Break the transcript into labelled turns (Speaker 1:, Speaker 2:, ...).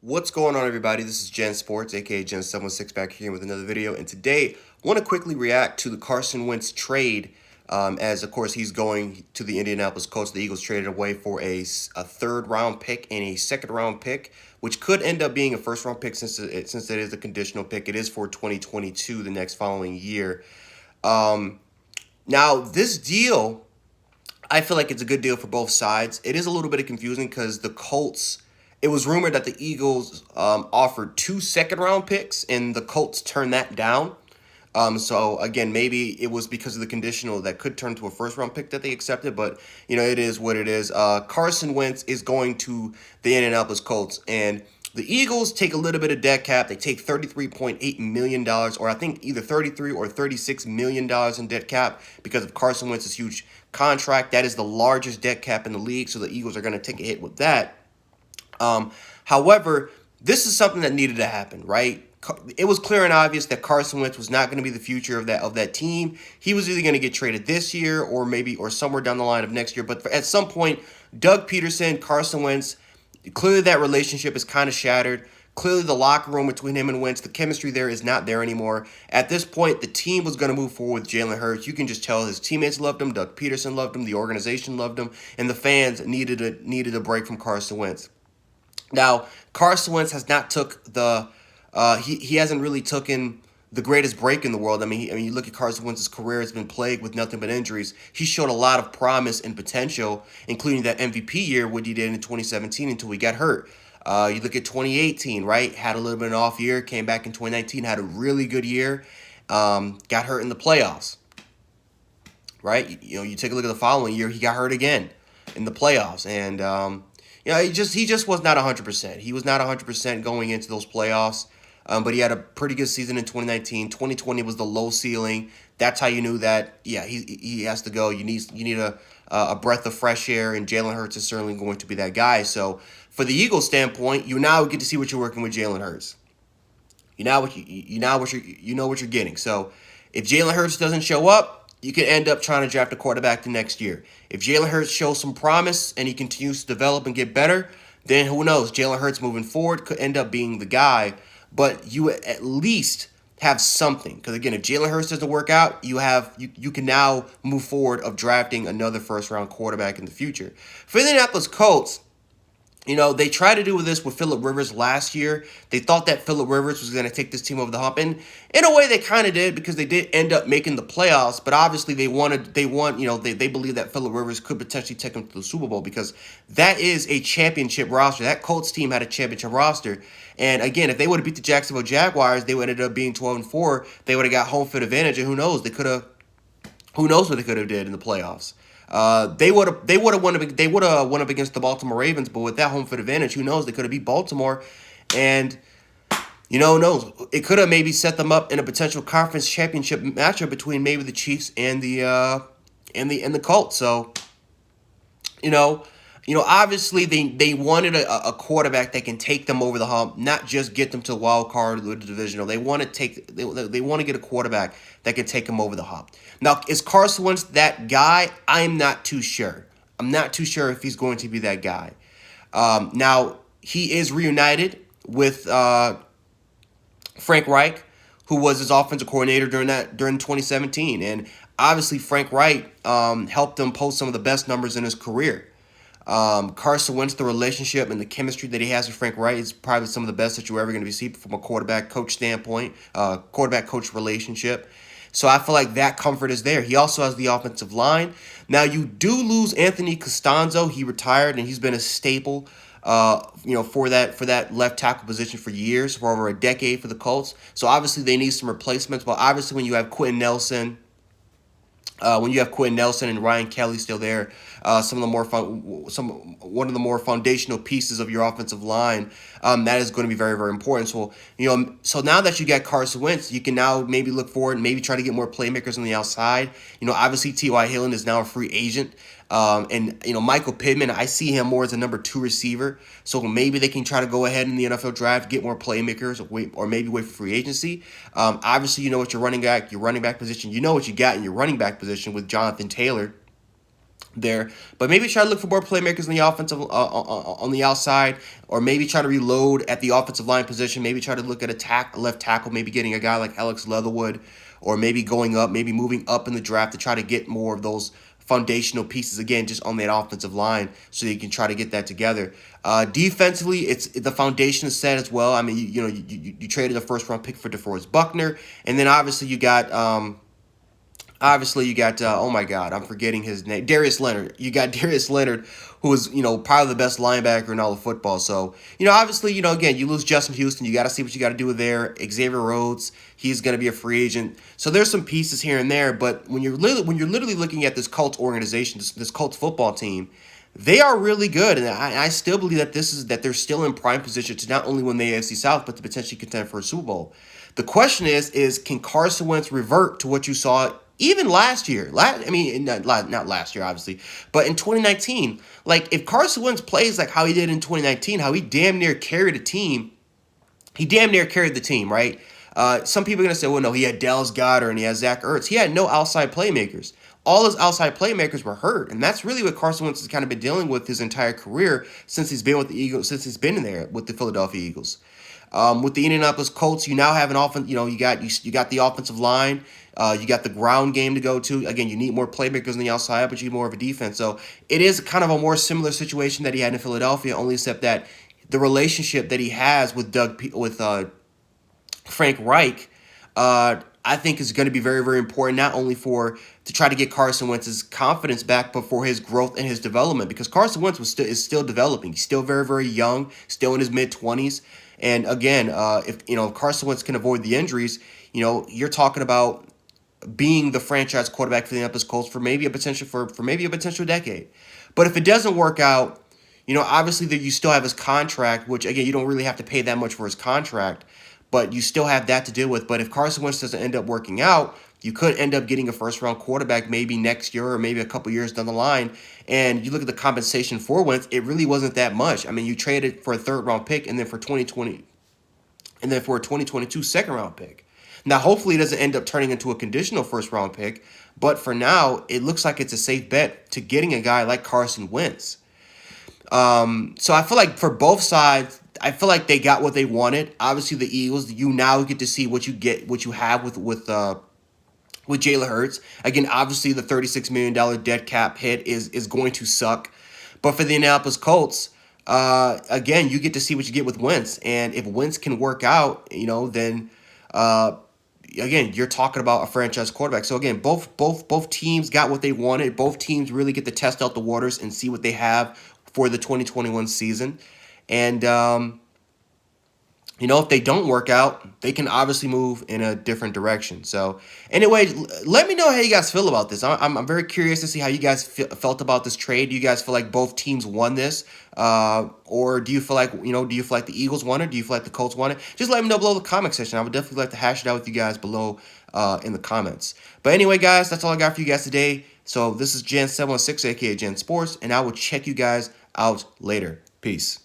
Speaker 1: What's going on, everybody? This is Gen Sports, aka Gen 716, back here with another video. And today, I want to quickly react to the Carson Wentz trade, as of course he's going to the Indianapolis Colts. The Eagles traded away for a third round pick and a second round pick, which could end up being a first round pick since it is a conditional pick. It is for 2022, the next following year. Now this deal, I feel like it's a good deal for both sides. It is a little bit confusing because the Colts. It was rumored that the Eagles offered 2 second-round picks, and the Colts turned that down. So again, maybe it was because of the conditional that could turn to a first-round pick that they accepted. But it is what it is. Carson Wentz is going to the Indianapolis Colts, and the Eagles take a little bit of dead cap. They take $33.8 million, or I think either $33 or $36 million in dead cap because of Carson Wentz's huge contract. That is the largest dead cap in the league, so the Eagles are going to take a hit with that. However, this is something that needed to happen, right? It was clear and obvious that Carson Wentz was not going to be the future of that team. He was either going to get traded this year or somewhere down the line of next year. But at some point, Doug Peterson, Carson Wentz, clearly that relationship is kind of shattered. Clearly the locker room between him and Wentz, the chemistry there is not there anymore. At this point, the team was going to move forward with Jalen Hurts. You can just tell his teammates loved him, Doug Peterson loved him, the organization loved him, and the fans needed a break from Carson Wentz. Now, Carson Wentz has not took the he hasn't really taken the greatest break in the world. I mean, you look at Carson Wentz's career has been plagued with nothing but injuries. He showed a lot of promise and potential, including that MVP year, what he did in 2017 until he got hurt. You look at 2018, right? Had a little bit of an off year, came back in 2019, had a really good year, got hurt in the playoffs, right? You take a look at the following year, he got hurt again in the playoffs, and he just was not 100%. He was not 100% going into those playoffs, but he had a pretty good season in 2019. 2020 was the low ceiling. That's how you knew that, yeah, he has to go. You need a breath of fresh air, and Jalen Hurts is certainly going to be that guy. So for the Eagles standpoint, you now get to see what you're working with Jalen Hurts. You know what you're getting. So if Jalen Hurts doesn't show up, you could end up trying to draft a quarterback the next year. If Jalen Hurts shows some promise and he continues to develop and get better, then who knows? Jalen Hurts moving forward could end up being the guy. But you at least have something. Because again, if Jalen Hurts doesn't work out, you can now move forward of drafting another first-round quarterback in the future. For the Indianapolis Colts, they tried to do this with Phillip Rivers last year. They thought that Phillip Rivers was going to take this team over the hump. And in a way, they kind of did because they did end up making the playoffs. But obviously, they believe that Phillip Rivers could potentially take them to the Super Bowl because that is a championship roster. That Colts team had a championship roster. And again, if they would have beat the Jacksonville Jaguars, they would have ended up being 12-4. They would have got home field advantage. And who knows what they could have did in the playoffs. They would have won up against the Baltimore Ravens, but with that home field advantage, who knows? They could have beat Baltimore, and who knows? It could have maybe set them up in a potential conference championship matchup between maybe the Chiefs and the Colts. So, obviously they wanted a quarterback that can take them over the hump, not just get them to the wild card or the divisional. They want to get a quarterback that can take them over the hump. Now, is Carson Wentz that guy? I'm not too sure. I'm not too sure if he's going to be that guy. Now, he is reunited with Frank Reich, who was his offensive coordinator during 2017, and obviously Frank Reich helped him post some of the best numbers in his career. Carson Wentz, the relationship and the chemistry that he has with Frank Reich is probably some of the best that you're ever going to see from a quarterback-coach standpoint, quarterback-coach relationship. So I feel like that comfort is there. He also has the offensive line. Now, you do lose Anthony Costanzo. He retired, and he's been a staple, for that left tackle position for years, for over a decade for the Colts. So obviously they need some replacements. But obviously when you have Quentin Nelson, and Ryan Kelly still there, one of the more foundational pieces of your offensive line, that is going to be very, very important. So so now that you got Carson Wentz, you can now maybe look forward and maybe try to get more playmakers on the outside. Obviously T.Y. Hilton is now a free agent. And Michael Pittman, I see him more as a number 2 receiver. So maybe they can try to go ahead in the NFL draft, get more playmakers, or maybe wait for free agency. Obviously, what your running back position, what you got in your running back position with Jonathan Taylor. there. But maybe try to look for more playmakers on the offensive on the outside, or maybe try to reload at the offensive line position. Maybe try to look at a left tackle, maybe getting a guy like Alex Leatherwood, or maybe going up, maybe moving up in the draft to try to get more of those foundational pieces again just on that offensive line so you can try to get that together. Defensively, it's the foundation is set as well. I mean, you traded a first round pick for DeForest Buckner, and then obviously, you got, oh my God, I'm forgetting his name. Darius Leonard. You got Darius Leonard, who is, probably the best linebacker in all of football. So, obviously, again, you lose Justin Houston. You got to see what you got to do with there. Xavier Rhodes, he's going to be a free agent. So there's some pieces here and there. But when you're literally looking at this Colts organization, this Colts football team, they are really good, and I still believe that they're still in prime position to not only win the AFC South, but to potentially contend for a Super Bowl. The question is can Carson Wentz revert to what you saw even last year? Not last year, obviously, but in 2019. Like, if Carson Wentz plays like how he did in 2019, how he damn near carried the team, right? Some people are going to say, well, no, he had Dallas Goedert and he had Zach Ertz. He had no outside playmakers. All his outside playmakers were hurt, and that's really what Carson Wentz has kind of been dealing with his entire career since he's been with the Eagles, since he's been in there with the Philadelphia Eagles. With the Indianapolis Colts, you now have an offense. You got the offensive line. You got the ground game to go to. Again, you need more playmakers on the outside, but you need more of a defense. So it is kind of a more similar situation that he had in Philadelphia, only except that the relationship that he has with Frank Reich, I think is going to be very, very important, not only to try to get Carson Wentz's confidence back, but for his growth and his development, because Carson Wentz is still developing. He's still very, very young, still in his mid-20s. And again, if Carson Wentz can avoid the injuries, you're talking about being the franchise quarterback for the Indianapolis Colts for maybe a potential decade. But if it doesn't work out, obviously that you still have his contract, which again, you don't really have to pay that much for his contract, but you still have that to deal with. But if Carson Wentz doesn't end up working out, you could end up getting a first-round quarterback maybe next year or maybe a couple years down the line. And you look at the compensation for Wentz, it really wasn't that much. I mean, you traded for a third-round pick and then for 2020, and then for a 2022 second-round pick. Now, hopefully it doesn't end up turning into a conditional first-round pick, but for now, it looks like it's a safe bet to getting a guy like Carson Wentz. So I feel like for both sides, I feel like they got what they wanted. Obviously, the Eagles, you now get to see what you have with Jalen Hurts. Again, obviously, the $36 million dead cap hit is going to suck. But for the Indianapolis Colts, again, you get to see what you get with Wentz. And if Wentz can work out, then again, you're talking about a franchise quarterback. So again, both teams got what they wanted. Both teams really get to test out the waters and see what they have for the 2021 season. And if they don't work out, they can obviously move in a different direction. So anyway, let me know how you guys feel about this. I'm very curious to see how you guys felt about this trade. Do you guys feel like both teams won this? Or do you feel like, the Eagles won it? Do you feel like the Colts won it? Just let me know below in the comment section. I would definitely like to hash it out with you guys below in the comments. But anyway, guys, that's all I got for you guys today. So this is Jan716, aka Jan Sports, and I will check you guys out later. Peace.